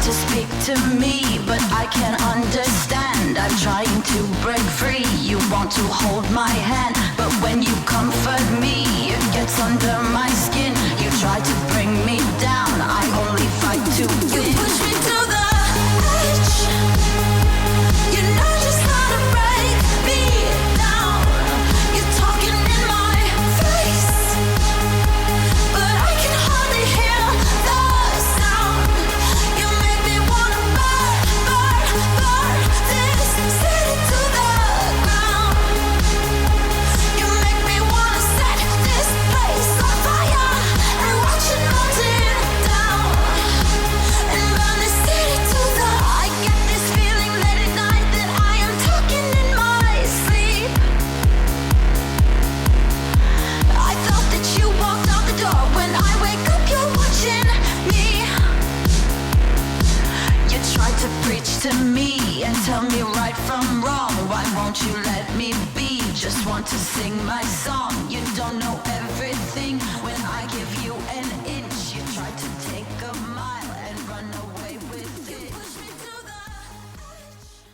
to speak to me, but I can't understand. I'm trying to break free. You want to hold my hand, but when you comfort me, it gets under my skin. You try to bring me down. I only fight to win. You push me to the edge. You know just how to break me down. You're talking in my face, but I can hardly hear the sound. You make me wanna burn, burn, burn this city to the ground. You make me wanna set this place on fire and watch it melting down and burn this city to the. I get this feeling late at night that I am talking in my sleep. I thought that you walked out the door. When I wake up, you're watching me. You try to preach to me and tell me right from wrong. Why won't you let me be? Just want to sing my song. You don't know everything when I give you